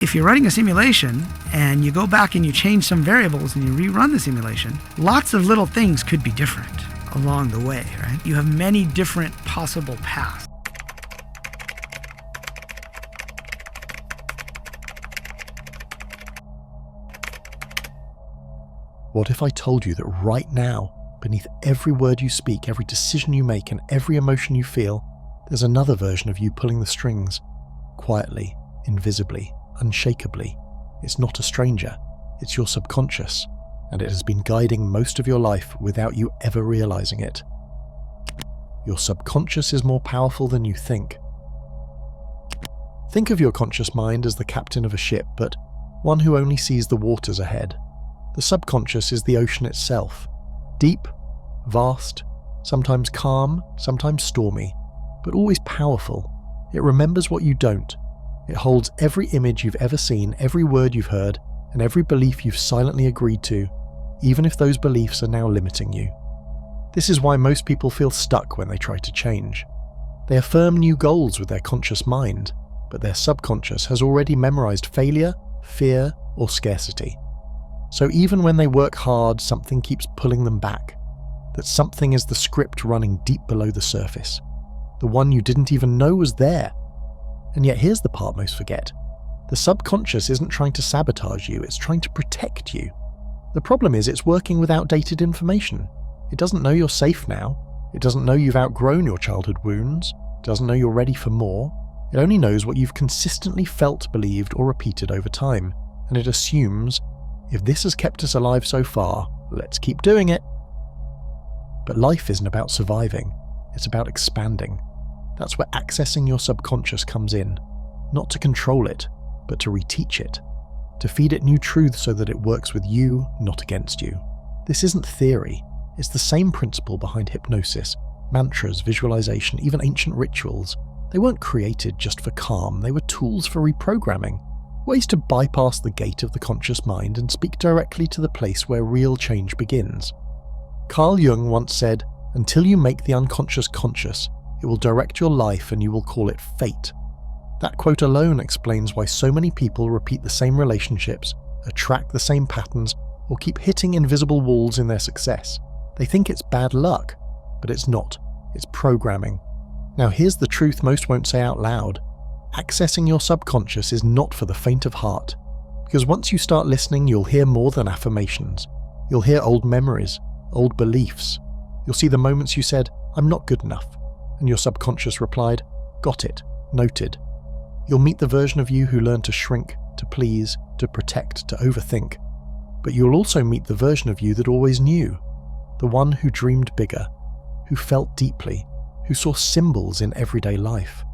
If you're running a simulation and you go back and you change some variables and you rerun the simulation, lots of little things could be different along the way, right? You have many different possible paths. What if I told you that right now, beneath every word you speak, every decision you make, and every emotion you feel, there's another version of you pulling the strings, quietly, invisibly, unshakably. It's not a stranger, it's your subconscious, and it has been guiding most of your life without you ever realizing it. Your subconscious is more powerful than you think. Think of your conscious mind as the captain of a ship, but one who only sees the waters ahead. The subconscious is the ocean itself, deep, vast, sometimes calm, sometimes stormy, but always powerful. It remembers what you don't. It holds every image you've ever seen, every word you've heard, and every belief you've silently agreed to, even if those beliefs are now limiting you. This is why most people feel stuck when they try to change. They affirm new goals with their conscious mind, but their subconscious has already memorized failure, fear, or scarcity. So even when they work hard, something keeps pulling them back. That something is the script running deep below the surface, the one you didn't even know was there. And yet here's the part most forget. The subconscious isn't trying to sabotage you, it's trying to protect you. The problem is it's working with outdated information. It doesn't know you're safe now. It doesn't know you've outgrown your childhood wounds. It doesn't know you're ready for more. It only knows what you've consistently felt, believed, or repeated over time. And it assumes, if this has kept us alive so far, let's keep doing it. But life isn't about surviving. It's about expanding. That's where accessing your subconscious comes in. Not to control it, but to reteach it. To feed it new truths so that it works with you, not against you. This isn't theory. It's the same principle behind hypnosis, mantras, visualization, even ancient rituals. They weren't created just for calm, they were tools for reprogramming. Ways to bypass the gate of the conscious mind and speak directly to the place where real change begins. Carl Jung once said, "Until you make the unconscious conscious, it will direct your life and you will call it fate." That quote alone explains why so many people repeat the same relationships, attract the same patterns, or keep hitting invisible walls in their success. They think it's bad luck, but it's not. It's programming. Now here's the truth most won't say out loud. Accessing your subconscious is not for the faint of heart, because once you start listening, you'll hear more than affirmations. You'll hear old memories, old beliefs. You'll see the moments you said, "I'm not good enough," and your subconscious replied, "Got it, noted." You'll meet the version of you who learned to shrink, to please, to protect, to overthink. But you'll also meet the version of you that always knew, the one who dreamed bigger, who felt deeply, who saw symbols in everyday life.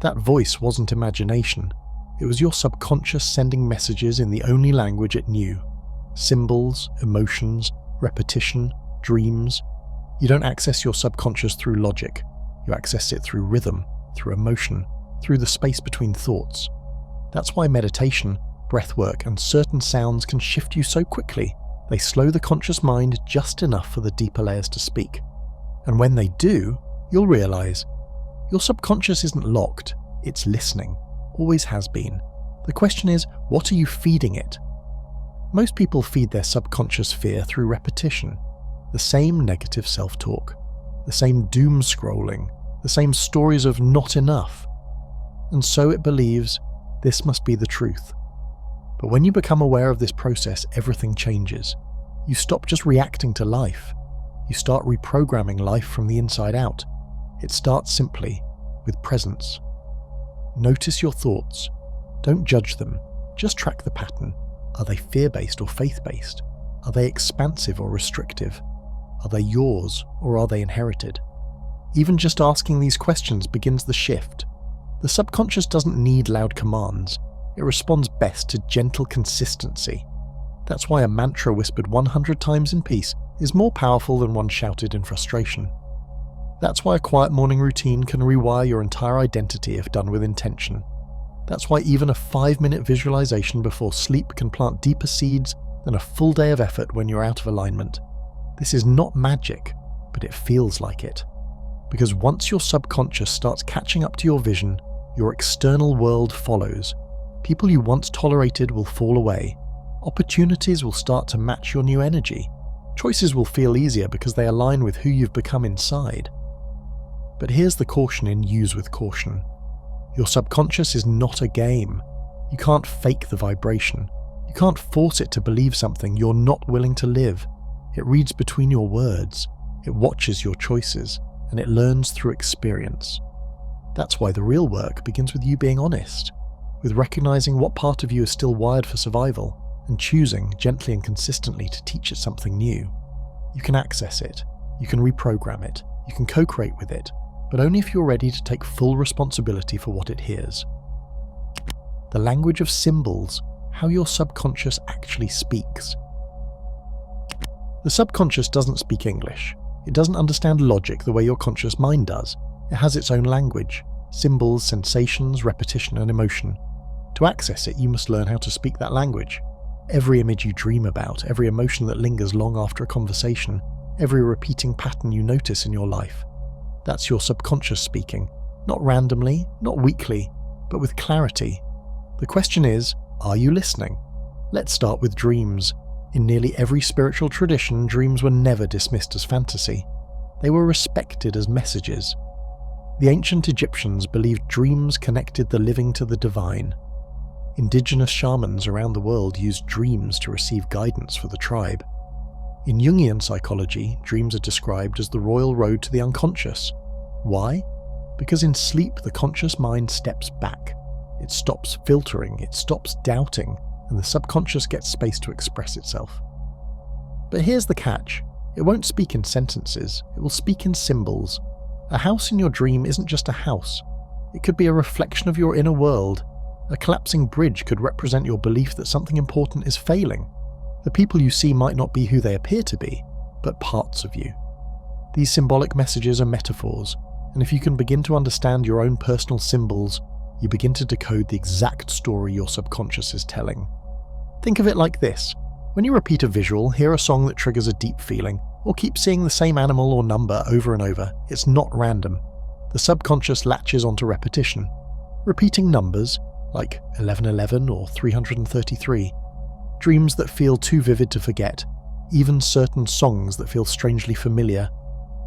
That voice wasn't imagination. It was your subconscious sending messages in the only language it knew. Symbols, emotions, repetition, dreams. You don't access your subconscious through logic. You access it through rhythm, through emotion, through the space between thoughts. That's why meditation, breathwork, and certain sounds can shift you so quickly. They slow the conscious mind just enough for the deeper layers to speak. And when they do, you'll realize your subconscious isn't locked, it's listening, always has been. The question is, what are you feeding it? Most people feed their subconscious fear through repetition. The same negative self-talk, the same doom scrolling, the same stories of not enough. And so it believes this must be the truth. But when you become aware of this process, everything changes. You stop just reacting to life. You start reprogramming life from the inside out. It starts simply with presence. Notice your thoughts. Don't judge them. Just track the pattern. Are they fear-based or faith-based? Are they expansive or restrictive? Are they yours or are they inherited? Even just asking these questions begins the shift. The subconscious doesn't need loud commands. It responds best to gentle consistency. That's why a mantra whispered 100 times in peace is more powerful than one shouted in frustration. That's why a quiet morning routine can rewire your entire identity if done with intention. That's why even a 5-minute visualization before sleep can plant deeper seeds than a full day of effort when you're out of alignment. This is not magic, but it feels like it. Because once your subconscious starts catching up to your vision, your external world follows. People you once tolerated will fall away. Opportunities will start to match your new energy. Choices will feel easier because they align with who you've become inside. But here's the caution in use with caution. Your subconscious is not a game. You can't fake the vibration. You can't force it to believe something you're not willing to live. It reads between your words. It watches your choices, and it learns through experience. That's why the real work begins with you being honest, with recognizing what part of you is still wired for survival, and choosing gently and consistently to teach it something new. You can access it, you can reprogram it, you can co-create with it, but only if you're ready to take full responsibility for what it hears. The language of symbols, how your subconscious actually speaks. The subconscious doesn't speak English. It doesn't understand logic the way your conscious mind does. It has its own language, symbols, sensations, repetition, and emotion. To access it, you must learn how to speak that language. Every image you dream about, every emotion that lingers long after a conversation, every repeating pattern you notice in your life. That's your subconscious speaking, not randomly, not weakly, but with clarity. The question is, are you listening? Let's start with dreams. In nearly every spiritual tradition, dreams were never dismissed as fantasy. They were respected as messages. The ancient Egyptians believed dreams connected the living to the divine. Indigenous shamans around the world used dreams to receive guidance for the tribe. In Jungian psychology, dreams are described as the royal road to the unconscious. Why? Because in sleep, the conscious mind steps back. It stops filtering, it stops doubting, and the subconscious gets space to express itself. But here's the catch. It won't speak in sentences, it will speak in symbols. A house in your dream isn't just a house. It could be a reflection of your inner world. A collapsing bridge could represent your belief that something important is failing. The people you see might not be who they appear to be, but parts of you. These symbolic messages are metaphors, and if you can begin to understand your own personal symbols, you begin to decode the exact story your subconscious is telling. Think of it like this. When you repeat a visual, hear a song that triggers a deep feeling, or keep seeing the same animal or number over and over, it's not random. The subconscious latches onto repetition. Repeating numbers, like 1111 or 333, dreams that feel too vivid to forget, even certain songs that feel strangely familiar,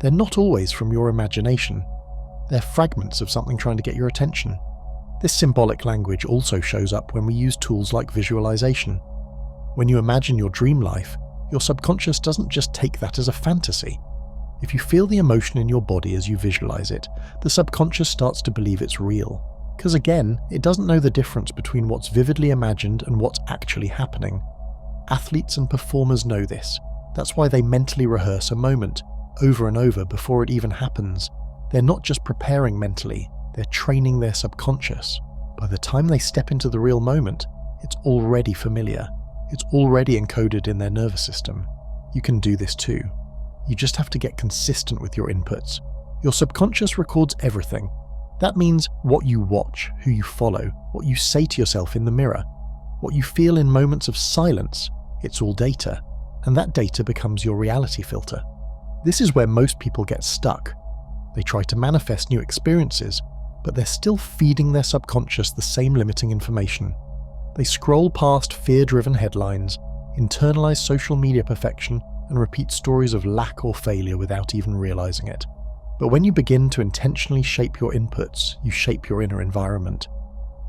they're not always from your imagination. They're fragments of something trying to get your attention. This symbolic language also shows up when we use tools like visualization. When you imagine your dream life, your subconscious doesn't just take that as a fantasy. If you feel the emotion in your body as you visualize it, the subconscious starts to believe it's real. Because again, it doesn't know the difference between what's vividly imagined and what's actually happening. Athletes and performers know this. That's why they mentally rehearse a moment, over and over before it even happens. They're not just preparing mentally, they're training their subconscious. By the time they step into the real moment, it's already familiar. It's already encoded in their nervous system. You can do this too. You just have to get consistent with your inputs. Your subconscious records everything. That means what you watch, who you follow, what you say to yourself in the mirror, what you feel in moments of silence. It's all data, and that data becomes your reality filter. This is where most people get stuck. They try to manifest new experiences, but they're still feeding their subconscious the same limiting information. They scroll past fear-driven headlines, internalize social media perfection, and repeat stories of lack or failure without even realizing it. But when you begin to intentionally shape your inputs, you shape your inner environment.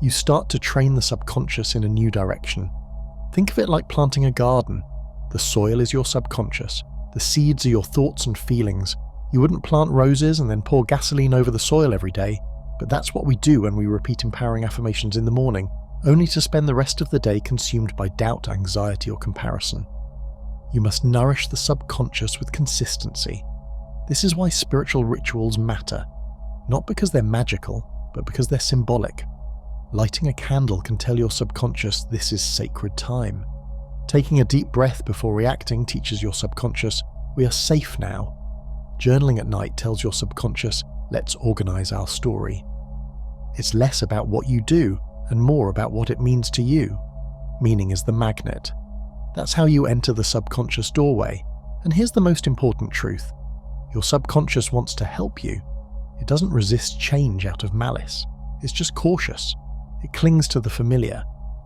You start to train the subconscious in a new direction. Think of it like planting a garden. The soil is your subconscious. The seeds are your thoughts and feelings. You wouldn't plant roses and then pour gasoline over the soil every day, but that's what we do when we repeat empowering affirmations in the morning, only to spend the rest of the day consumed by doubt, anxiety, or comparison. You must nourish the subconscious with consistency. This is why spiritual rituals matter, not because they're magical, but because they're symbolic. Lighting a candle can tell your subconscious this is sacred time. Taking a deep breath before reacting teaches your subconscious we are safe now. Journaling at night tells your subconscious let's organize our story. It's less about what you do and more about what it means to you. Meaning is the magnet. That's how you enter the subconscious doorway. And here's the most important truth. Your subconscious wants to help you. It doesn't resist change out of malice. It's just cautious. It clings to the familiar.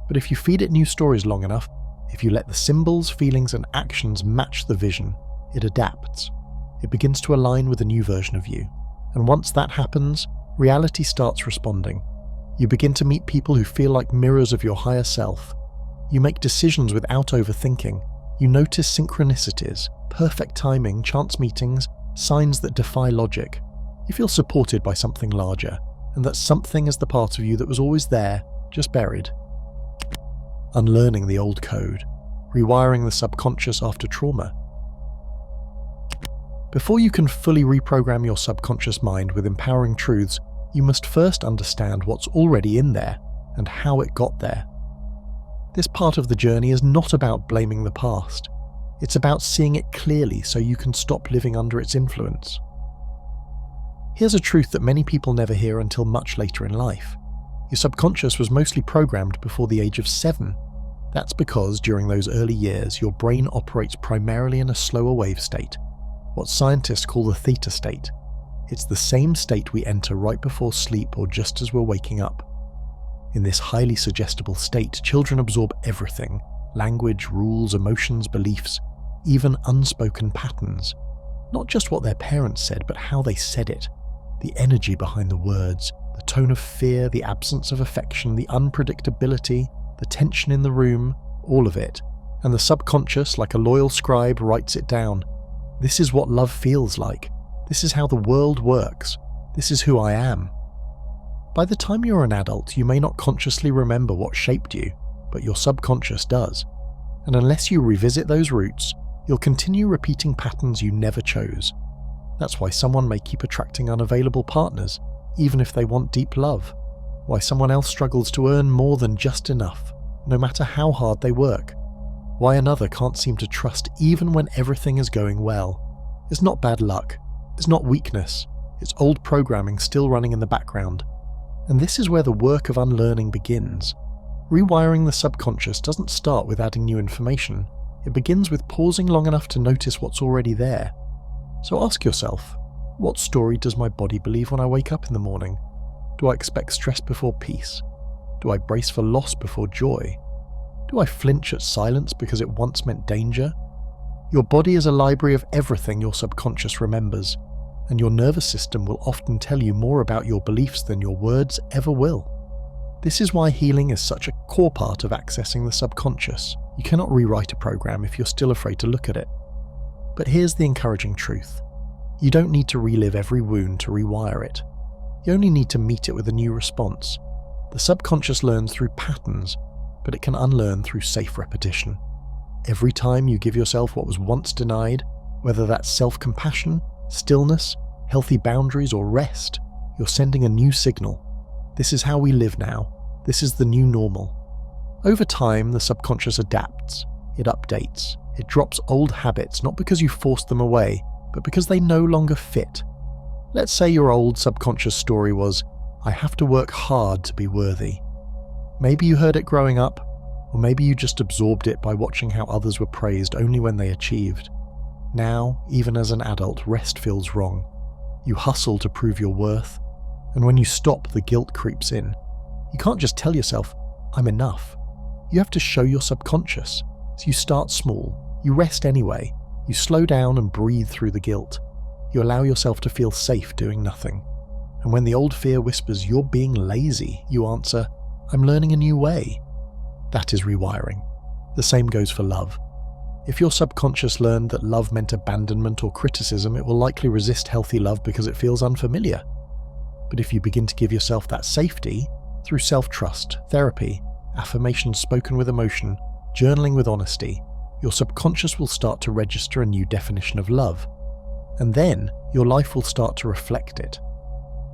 But if you feed it new stories long enough, if you let the symbols, feelings, and actions match the vision, it adapts. It begins to align with a new version of you. And once that happens, reality starts responding. You begin to meet people who feel like mirrors of your higher self. You make decisions without overthinking. You notice synchronicities, perfect timing, chance meetings, signs that defy logic. You feel supported by something larger, and that something is the part of you that was always there, just buried. Unlearning the old code, rewiring the subconscious after trauma. Before you can fully reprogram your subconscious mind with empowering truths, you must first understand what's already in there and how it got there. This part of the journey is not about blaming the past. It's about seeing it clearly so you can stop living under its influence. Here's a truth that many people never hear until much later in life. Your subconscious was mostly programmed before the age of 7. That's because during those early years, your brain operates primarily in a slower wave state, what scientists call the theta state. It's the same state we enter right before sleep or just as we're waking up. In this highly suggestible state, children absorb everything: language, rules, emotions, beliefs, even unspoken patterns. Not just what their parents said, but how they said it. The energy behind the words, the tone of fear, the absence of affection, the unpredictability, the tension in the room, all of it. And the subconscious, like a loyal scribe, writes it down. This is what love feels like. This is how the world works. This is who I am. By the time you're an adult, you may not consciously remember what shaped you, but your subconscious does. And unless you revisit those roots, you'll continue repeating patterns you never chose. That's why someone may keep attracting unavailable partners, even if they want deep love. Why someone else struggles to earn more than just enough, no matter how hard they work. Why another can't seem to trust even when everything is going well. It's not bad luck. It's not weakness. It's old programming still running in the background. And this is where the work of unlearning begins. Rewiring the subconscious doesn't start with adding new information. It begins with pausing long enough to notice what's already there. So ask yourself, what story does my body believe when I wake up in the morning? Do I expect stress before peace? Do I brace for loss before joy? Do I flinch at silence because it once meant danger? Your body is a library of everything your subconscious remembers, and your nervous system will often tell you more about your beliefs than your words ever will. This is why healing is such a core part of accessing the subconscious. You cannot rewrite a program if you're still afraid to look at it. But here's the encouraging truth. You don't need to relive every wound to rewire it. You only need to meet it with a new response. The subconscious learns through patterns, but it can unlearn through safe repetition. Every time you give yourself what was once denied, whether that's self-compassion, stillness, healthy boundaries, or rest, you're sending a new signal. This is how we live now. This is the new normal. Over time, the subconscious adapts. It updates. It drops old habits, not because you forced them away, but because they no longer fit. Let's say your old subconscious story was, I have to work hard to be worthy. Maybe you heard it growing up, or maybe you just absorbed it by watching how others were praised only when they achieved. Now, even as an adult, rest feels wrong. You hustle to prove your worth, and when you stop, the guilt creeps in. You can't just tell yourself, I'm enough. You have to show your subconscious. So you start small, you rest anyway, you slow down and breathe through the guilt. You allow yourself to feel safe doing nothing. And when the old fear whispers you're being lazy, you answer, I'm learning a new way. That is rewiring. The same goes for love. If your subconscious learned that love meant abandonment or criticism, it will likely resist healthy love because it feels unfamiliar. But if you begin to give yourself that safety, through self-trust, therapy, affirmations spoken with emotion, journaling with honesty, your subconscious will start to register a new definition of love. And then, your life will start to reflect it.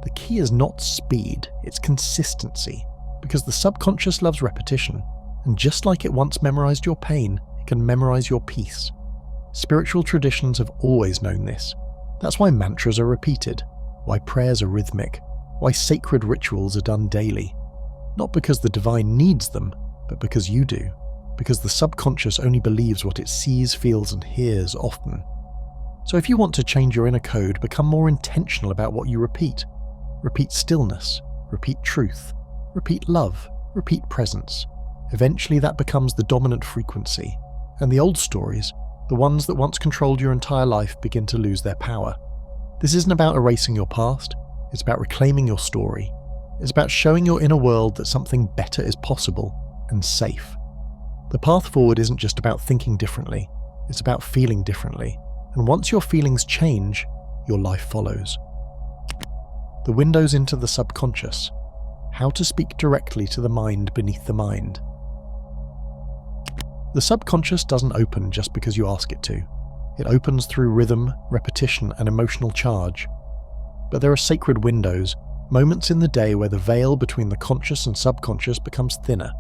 The key is not speed, it's consistency, because the subconscious loves repetition, and just like it once memorized your pain, it can memorize your peace. Spiritual traditions have always known this. That's why mantras are repeated, why prayers are rhythmic, why sacred rituals are done daily. Not because the divine needs them, but because you do. Because the subconscious only believes what it sees, feels, and hears often. So if you want to change your inner code, become more intentional about what you repeat. Repeat stillness, repeat truth, repeat love, repeat presence. Eventually that becomes the dominant frequency, and the old stories, the ones that once controlled your entire life, begin to lose their power. This isn't about erasing your past, it's about reclaiming your story. It's about showing your inner world that something better is possible and safe. The path forward isn't just about thinking differently, it's about feeling differently. And once your feelings change, your life follows. The windows into the subconscious. How to speak directly to the mind beneath the mind. The subconscious doesn't open just because you ask it to. It opens through rhythm, repetition, and emotional charge. But there are sacred windows, moments in the day where the veil between the conscious and subconscious becomes thinner.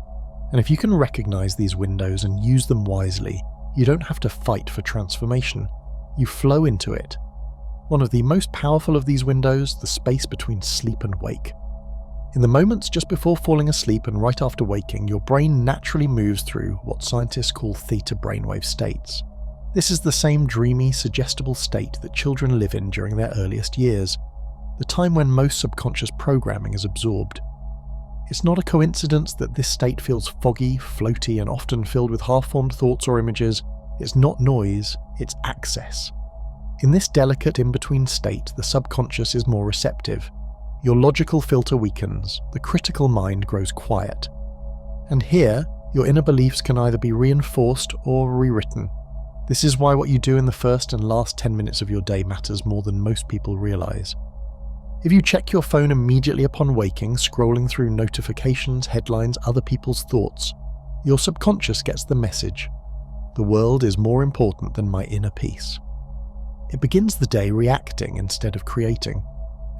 And if you can recognize these windows and use them wisely, you don't have to fight for transformation. You flow into it. One of the most powerful of these windows, the space between sleep and wake. In the moments just before falling asleep and right after waking, your brain naturally moves through what scientists call theta brainwave states. This is the same dreamy, suggestible state that children live in during their earliest years, the time when most subconscious programming is absorbed. It's not a coincidence that this state feels foggy, floaty, and often filled with half-formed thoughts or images. It's not noise, it's access. In this delicate in-between state, the subconscious is more receptive. Your logical filter weakens, the critical mind grows quiet. And here, your inner beliefs can either be reinforced or rewritten. This is why what you do in the first and last 10 minutes of your day matters more than most people realize. If you check your phone immediately upon waking, scrolling through notifications, headlines, other people's thoughts, your subconscious gets the message. The world is more important than my inner peace. It begins the day reacting instead of creating.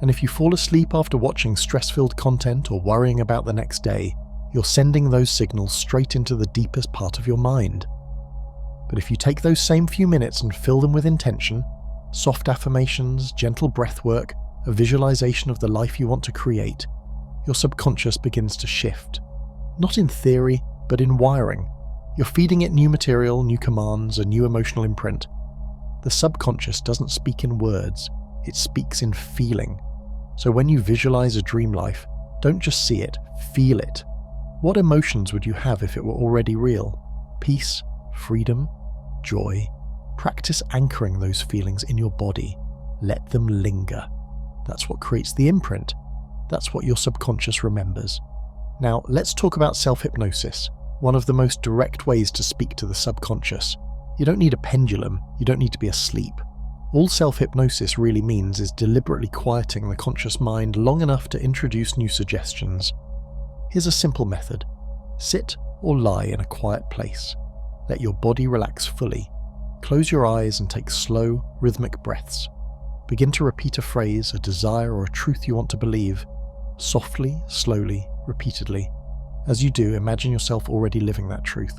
And if you fall asleep after watching stress-filled content or worrying about the next day, you're sending those signals straight into the deepest part of your mind. But if you take those same few minutes and fill them with intention, soft affirmations, gentle breath work, a visualization of the life you want to create, your subconscious begins to shift. Not in theory, but in wiring. You're feeding it new material, new commands, a new emotional imprint. The subconscious doesn't speak in words, it speaks in feeling. So when you visualize a dream life, don't just see it, feel it. What emotions would you have if it were already real? Peace, freedom, joy. Practice anchoring those feelings in your body. Let them linger. That's what creates the imprint. That's what your subconscious remembers. Now, let's talk about self-hypnosis, one of the most direct ways to speak to the subconscious. You don't need a pendulum, you don't need to be asleep. All self-hypnosis really means is deliberately quieting the conscious mind long enough to introduce new suggestions. Here's a simple method. Sit or lie in a quiet place. Let your body relax fully. Close your eyes and take slow, rhythmic breaths. Begin to repeat a phrase, a desire, or a truth you want to believe. Softly, slowly, repeatedly. As you do, imagine yourself already living that truth.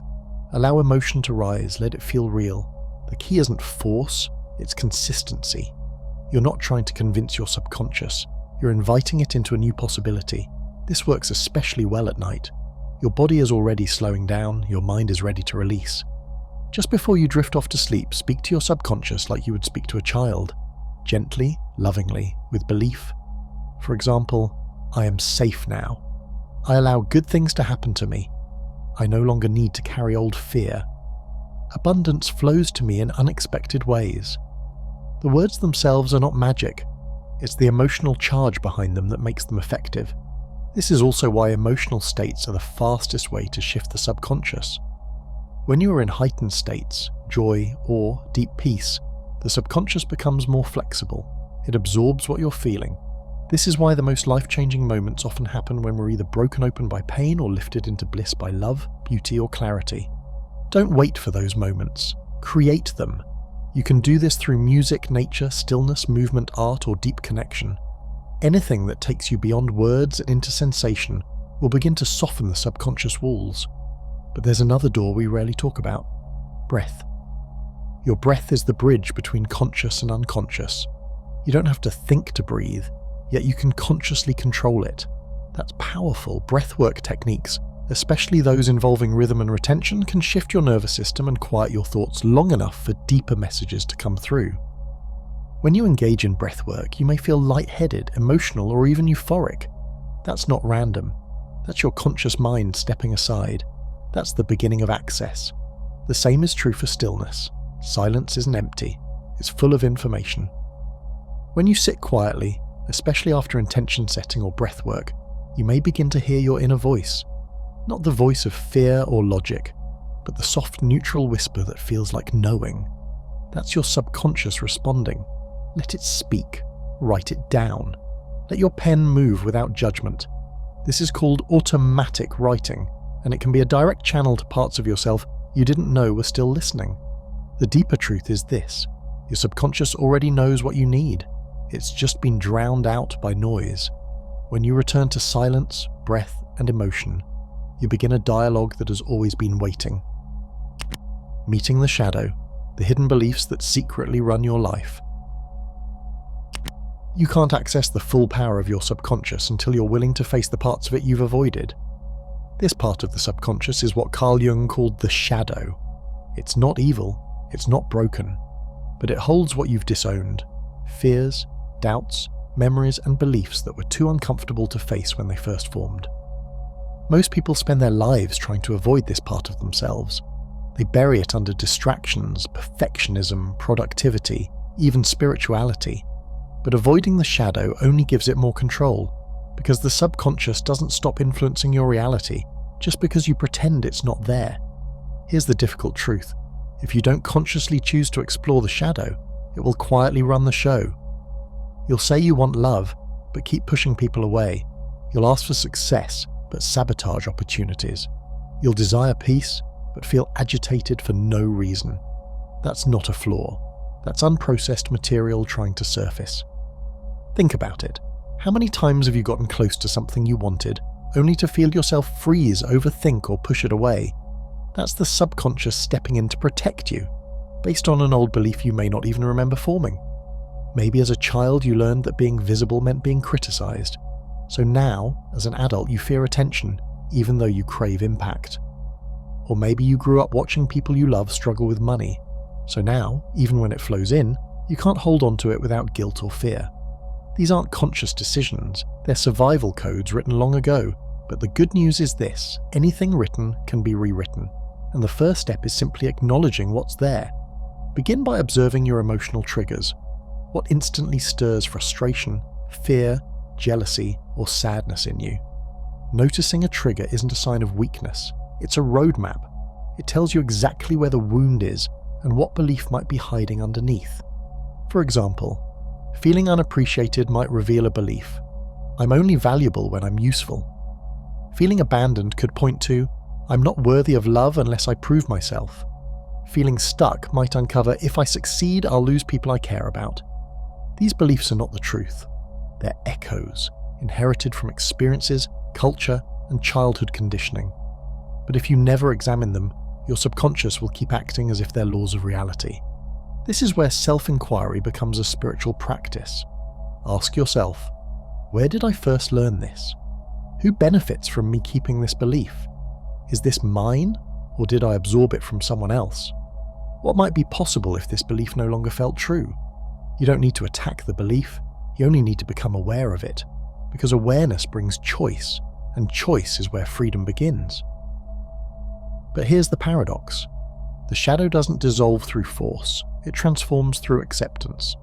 Allow emotion to rise, let it feel real. The key isn't force, it's consistency. You're not trying to convince your subconscious, you're inviting it into a new possibility. This works especially well at night. Your body is already slowing down, your mind is ready to release. Just before you drift off to sleep, speak to your subconscious like you would speak to a child. Gently, lovingly, with belief. For example, I am safe now. I allow good things to happen to me. I no longer need to carry old fear. Abundance flows to me in unexpected ways. The words themselves are not magic. It's the emotional charge behind them that makes them effective. This is also why emotional states are the fastest way to shift the subconscious. When you are in heightened states, joy, awe, deep peace, the subconscious becomes more flexible. It absorbs what you're feeling. This is why the most life-changing moments often happen when we're either broken open by pain or lifted into bliss by love, beauty, or clarity. Don't wait for those moments. Create them. You can do this through music, nature, stillness, movement, art, or deep connection. Anything that takes you beyond words and into sensation will begin to soften the subconscious walls. But there's another door we rarely talk about. Breath. Your breath is the bridge between conscious and unconscious. You don't have to think to breathe, yet you can consciously control it. That's powerful. Breathwork techniques, especially those involving rhythm and retention, can shift your nervous system and quiet your thoughts long enough for deeper messages to come through. When you engage in breathwork, you may feel lightheaded, emotional, or even euphoric. That's not random. That's your conscious mind stepping aside. That's the beginning of access. The same is true for stillness. Silence isn't empty, it's full of information. When you sit quietly, especially after intention setting or breath work, you may begin to hear your inner voice. Not the voice of fear or logic, but the soft neutral whisper that feels like knowing. That's your subconscious responding. Let it speak. Write it down. Let your pen move without judgment. This is called automatic writing, and it can be a direct channel to parts of yourself you didn't know were still listening. The deeper truth is this: your subconscious already knows what you need. It's just been drowned out by noise. When you return to silence, breath, and emotion, you begin a dialogue that has always been waiting. Meeting the shadow, the hidden beliefs that secretly run your life. You can't access the full power of your subconscious until you're willing to face the parts of it you've avoided. This part of the subconscious is what Carl Jung called the shadow. It's not evil, it's not broken, but it holds what you've disowned: fears, doubts, memories, and beliefs that were too uncomfortable to face when they first formed. Most people spend their lives trying to avoid this part of themselves. They bury it under distractions, perfectionism, productivity, even spirituality. But avoiding the shadow only gives it more control, because the subconscious doesn't stop influencing your reality just because you pretend it's not there. Here's the difficult truth: if you don't consciously choose to explore the shadow, it will quietly run the show. You'll say you want love, but keep pushing people away. You'll ask for success, but sabotage opportunities. You'll desire peace, but feel agitated for no reason. That's not a flaw. That's unprocessed material trying to surface. Think about it. How many times have you gotten close to something you wanted, only to feel yourself freeze, overthink, or push it away? That's the subconscious stepping in to protect you, based on an old belief you may not even remember forming. Maybe as a child you learned that being visible meant being criticized. So now, as an adult, you fear attention, even though you crave impact. Or maybe you grew up watching people you love struggle with money. So now, even when it flows in, you can't hold on to it without guilt or fear. These aren't conscious decisions, they're survival codes written long ago. But the good news is this: anything written can be rewritten. And the first step is simply acknowledging what's there. Begin by observing your emotional triggers. What instantly stirs frustration, fear, jealousy, or sadness in you? Noticing a trigger isn't a sign of weakness, it's a roadmap. It tells you exactly where the wound is and what belief might be hiding underneath. For example, feeling unappreciated might reveal a belief: I'm only valuable when I'm useful. Feeling abandoned could point to: I'm not worthy of love unless I prove myself. Feeling stuck might uncover: if I succeed, I'll lose people I care about. These beliefs are not the truth. They're echoes, inherited from experiences, culture, and childhood conditioning. But if you never examine them, your subconscious will keep acting as if they're laws of reality. This is where self-inquiry becomes a spiritual practice. Ask yourself, where did I first learn this? Who benefits from me keeping this belief? Is this mine, or did I absorb it from someone else? What might be possible if this belief no longer felt true? You don't need to attack the belief, you only need to become aware of it, because awareness brings choice, and choice is where freedom begins. But here's the paradox. The shadow doesn't dissolve through force, it transforms through acceptance.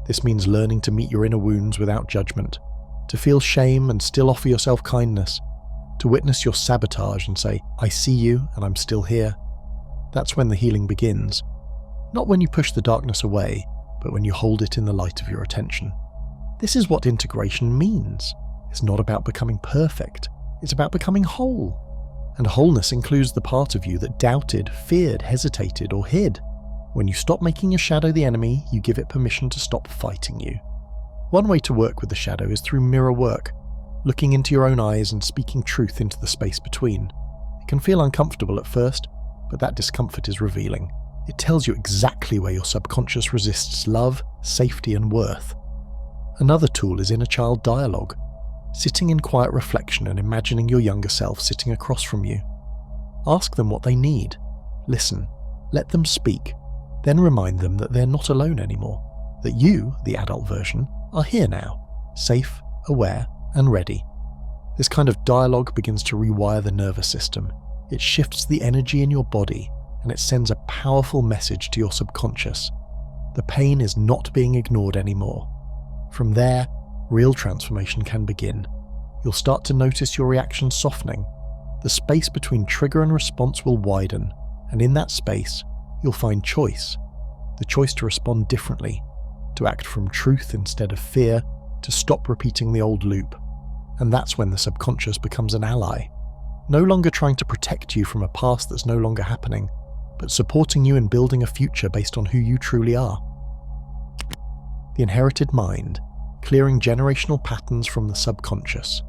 This means learning to meet your inner wounds without judgment, to feel shame and still offer yourself kindness, to witness your sabotage and say, I see you and I'm still here. That's when the healing begins. Not when you push the darkness away, but when you hold it in the light of your attention. This is what integration means. It's not about becoming perfect, it's about becoming whole. And wholeness includes the part of you that doubted, feared, hesitated, or hid. When you stop making your shadow the enemy, you give it permission to stop fighting you. One way to work with the shadow is through mirror work, looking into your own eyes and speaking truth into the space between. It can feel uncomfortable at first, but that discomfort is revealing. It tells you exactly where your subconscious resists love, safety, and worth. Another tool is inner child dialogue, sitting in quiet reflection and imagining your younger self sitting across from you. Ask them what they need. Listen. Let them speak. Then remind them that they're not alone anymore. That you, the adult version, are here now, safe, aware, and ready. This kind of dialogue begins to rewire the nervous system. It shifts the energy in your body, and it sends a powerful message to your subconscious. The pain is not being ignored anymore. From there, real transformation can begin. You'll start to notice your reaction softening. The space between trigger and response will widen, and in that space, you'll find choice. The choice to respond differently, to act from truth instead of fear, to stop repeating the old loop. And that's when the subconscious becomes an ally, no longer trying to protect you from a past that's no longer happening, but supporting you in building a future based on who you truly are. The inherited mind, clearing generational patterns from the subconscious.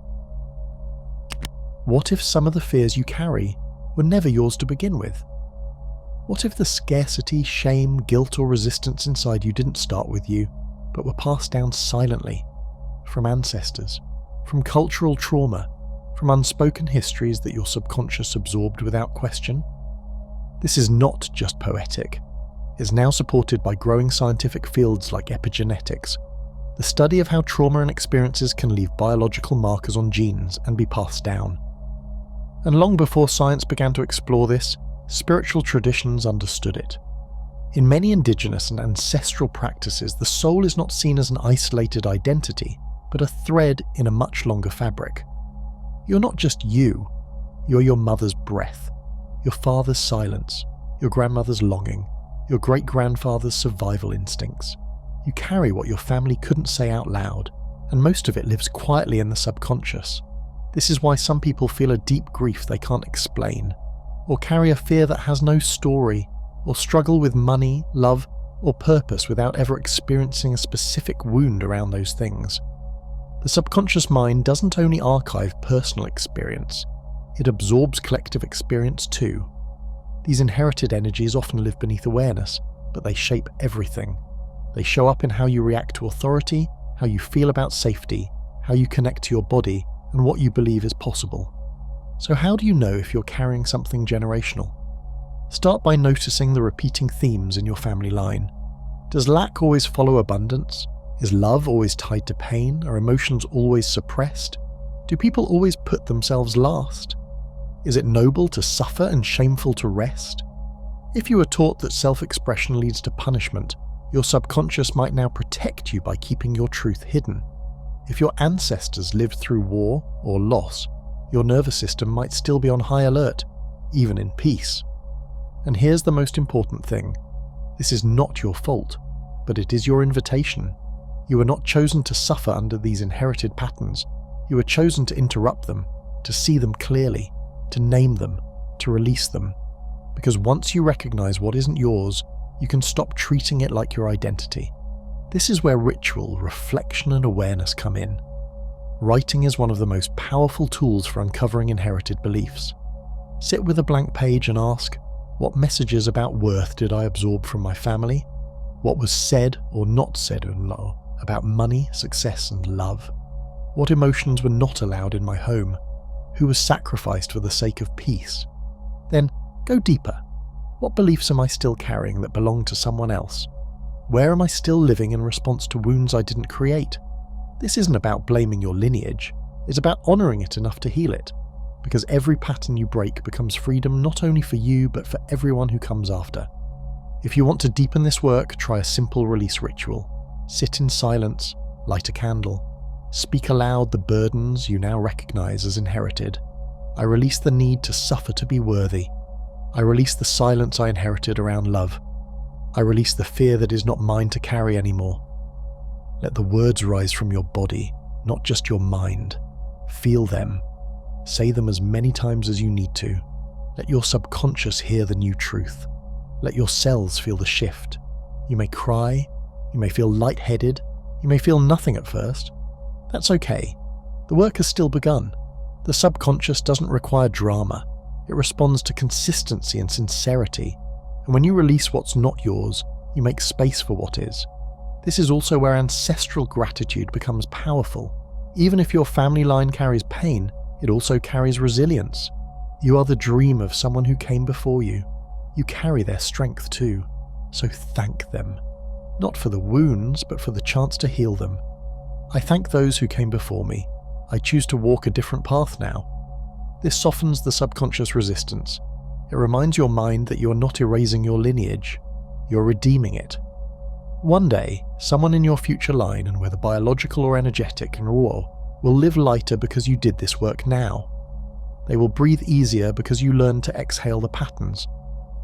What if some of the fears you carry were never yours to begin with? What if the scarcity, shame, guilt, or resistance inside you didn't start with you, but were passed down silently, from ancestors, from cultural trauma, from unspoken histories that your subconscious absorbed without question? This is not just poetic. It's now supported by growing scientific fields like epigenetics, the study of how trauma and experiences can leave biological markers on genes and be passed down. And long before science began to explore this, spiritual traditions understood it. In many indigenous and ancestral practices, the soul is not seen as an isolated identity, but a thread in a much longer fabric. You're not just you, you're your mother's breath, your father's silence, your grandmother's longing, your great-grandfather's survival instincts. You carry what your family couldn't say out loud, and most of it lives quietly in the subconscious. This is why some people feel a deep grief they can't explain, or carry a fear that has no story, or struggle with money, love, or purpose without ever experiencing a specific wound around those things. The subconscious mind doesn't only archive personal experience, it absorbs collective experience too. These inherited energies often live beneath awareness, but they shape everything. They show up in how you react to authority, how you feel about safety, how you connect to your body, and what you believe is possible. So how do you know if you're carrying something generational? Start by noticing the repeating themes in your family line. Does lack always follow abundance? Is love always tied to pain? Are emotions always suppressed? Do people always put themselves last? Is it noble to suffer and shameful to rest? If you were taught that self-expression leads to punishment, your subconscious might now protect you by keeping your truth hidden. If your ancestors lived through war or loss, your nervous system might still be on high alert, even in peace. And here's the most important thing. This is not your fault, but it is your invitation. You were not chosen to suffer under these inherited patterns. You were chosen to interrupt them, to see them clearly, to name them, to release them. Because once you recognize what isn't yours, you can stop treating it like your identity. This is where ritual, reflection, and awareness come in. Writing is one of the most powerful tools for uncovering inherited beliefs. Sit with a blank page and ask, what messages about worth did I absorb from my family? What was said or not said in law about money, success, and love? What emotions were not allowed in my home? Who was sacrificed for the sake of peace? Then go deeper. What beliefs am I still carrying that belong to someone else? Where am I still living in response to wounds I didn't create? This isn't about blaming your lineage, it's about honouring it enough to heal it. Because every pattern you break becomes freedom not only for you, but for everyone who comes after. If you want to deepen this work, try a simple release ritual. Sit in silence, light a candle. Speak aloud the burdens you now recognise as inherited. I release the need to suffer to be worthy. I release the silence I inherited around love. I release the fear that is not mine to carry anymore. Let the words rise from your body, not just your mind. Feel them. Say them as many times as you need to. Let your subconscious hear the new truth. Let your cells feel the shift. You may cry, you may feel lightheaded, you may feel nothing at first. That's okay. The work has still begun. The subconscious doesn't require drama. It responds to consistency and sincerity. And when you release what's not yours, you make space for what is. This is also where ancestral gratitude becomes powerful. Even if your family line carries pain, it also carries resilience. You are the dream of someone who came before you. You carry their strength too. So thank them. Not for the wounds, but for the chance to heal them. I thank those who came before me. I choose to walk a different path now. This softens the subconscious resistance. It reminds your mind that you are not erasing your lineage, you're redeeming it. One day, someone in your future line, and whether biological or energetic and raw, will live lighter because you did this work now. They will breathe easier because you learned to exhale the patterns.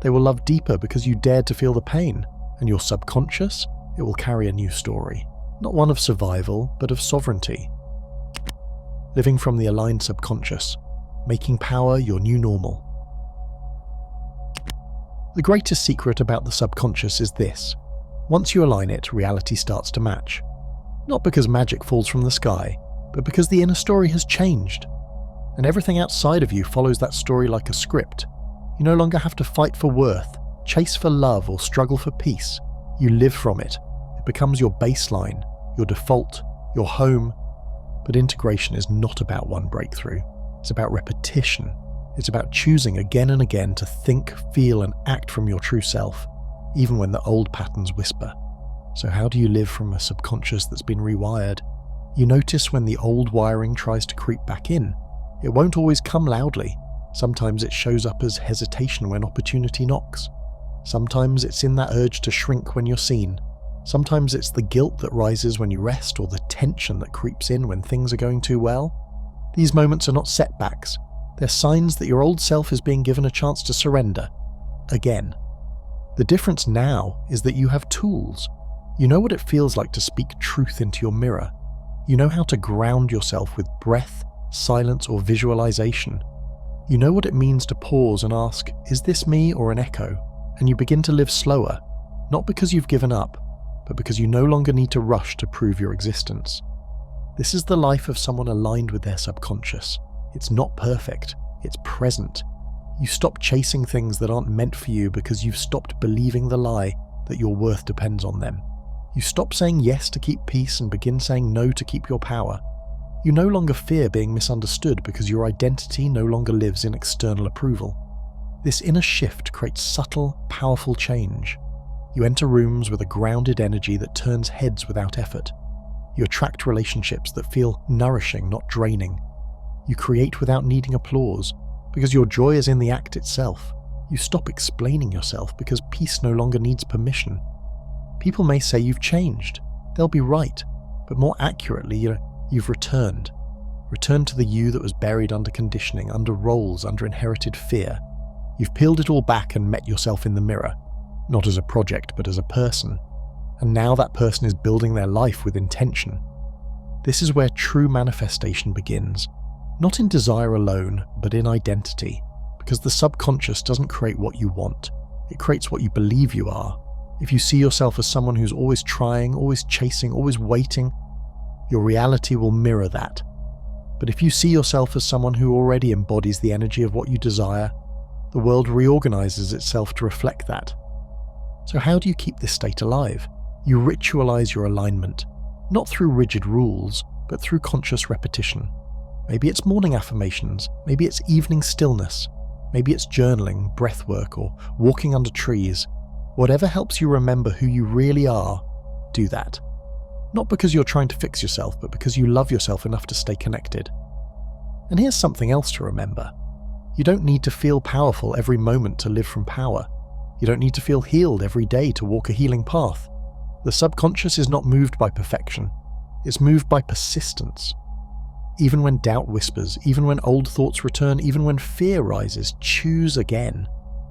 They will love deeper because you dared to feel the pain, and your subconscious, it will carry a new story. Not one of survival, but of sovereignty. Living from the aligned subconscious, making power your new normal. The greatest secret about the subconscious is this. Once you align it, reality starts to match. Not because magic falls from the sky, but because the inner story has changed. And everything outside of you follows that story like a script. You no longer have to fight for worth, chase for love, or struggle for peace. You live from it. It becomes your baseline, your default, your home. But integration is not about one breakthrough. It's about repetition. It's about choosing again and again to think, feel, and act from your true self, even when the old patterns whisper. So how do you live from a subconscious that's been rewired? You notice when the old wiring tries to creep back in. It won't always come loudly. Sometimes it shows up as hesitation when opportunity knocks. Sometimes it's in that urge to shrink when you're seen. Sometimes it's the guilt that rises when you rest, or the tension that creeps in when things are going too well. These moments are not setbacks. They're signs that your old self is being given a chance to surrender. Again. The difference now is that you have tools. You know what it feels like to speak truth into your mirror. You know how to ground yourself with breath, silence, or visualization. You know what it means to pause and ask, is this me or an echo? And you begin to live slower, not because you've given up, but because you no longer need to rush to prove your existence. This is the life of someone aligned with their subconscious. It's not perfect, it's present. You stop chasing things that aren't meant for you because you've stopped believing the lie that your worth depends on them. You stop saying yes to keep peace and begin saying no to keep your power. You no longer fear being misunderstood because your identity no longer lives in external approval. This inner shift creates subtle, powerful change. You enter rooms with a grounded energy that turns heads without effort. You attract relationships that feel nourishing, not draining. You create without needing applause, because your joy is in the act itself. You stop explaining yourself because peace no longer needs permission. People may say you've changed. They'll be right, but more accurately, you've returned. Returned to the you that was buried under conditioning, under roles, under inherited fear. You've peeled it all back and met yourself in the mirror, not as a project, but as a person. And now that person is building their life with intention. This is where true manifestation begins. Not in desire alone, but in identity. Because the subconscious doesn't create what you want. It creates what you believe you are. If you see yourself as someone who's always trying, always chasing, always waiting, your reality will mirror that. But if you see yourself as someone who already embodies the energy of what you desire, the world reorganizes itself to reflect that. So how do you keep this state alive? You ritualize your alignment, not through rigid rules, but through conscious repetition. Maybe it's morning affirmations, maybe it's evening stillness, maybe it's journaling, breathwork, or walking under trees. Whatever helps you remember who you really are, do that. Not because you're trying to fix yourself, but because you love yourself enough to stay connected. And here's something else to remember. You don't need to feel powerful every moment to live from power. You don't need to feel healed every day to walk a healing path. The subconscious is not moved by perfection. It's moved by persistence. Even when doubt whispers, even when old thoughts return, even when fear rises, choose again.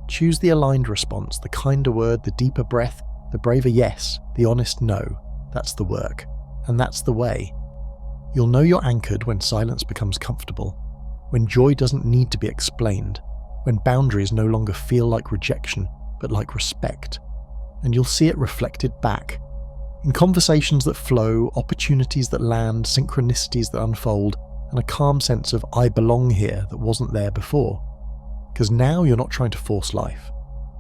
Choose the aligned response, the kinder word, the deeper breath, the braver yes, the honest no. That's the work. And that's the way. You'll know you're anchored when silence becomes comfortable, when joy doesn't need to be explained, when boundaries no longer feel like rejection, but like respect. And you'll see it reflected back. In conversations that flow, opportunities that land, synchronicities that unfold, and a calm sense of I belong here that wasn't there before. Because now you're not trying to force life.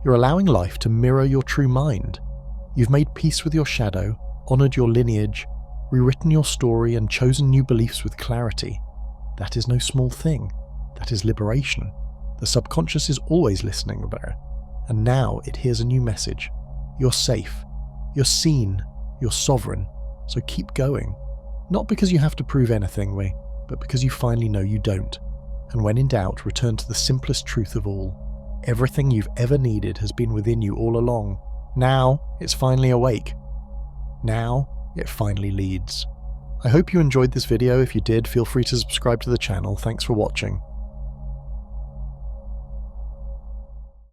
You're allowing life to mirror your true mind. You've made peace with your shadow, honoured your lineage, rewritten your story, and chosen new beliefs with clarity. That is no small thing. That is liberation. The subconscious is always listening there. And now it hears a new message. You're safe. You're seen. You're sovereign. So keep going. Not because you have to prove anything, but because you finally know you don't. And when in doubt, return to the simplest truth of all. Everything you've ever needed has been within you all along. Now, it's finally awake. Now, it finally leads. I hope you enjoyed this video. If you did, feel free to subscribe to the channel. Thanks for watching.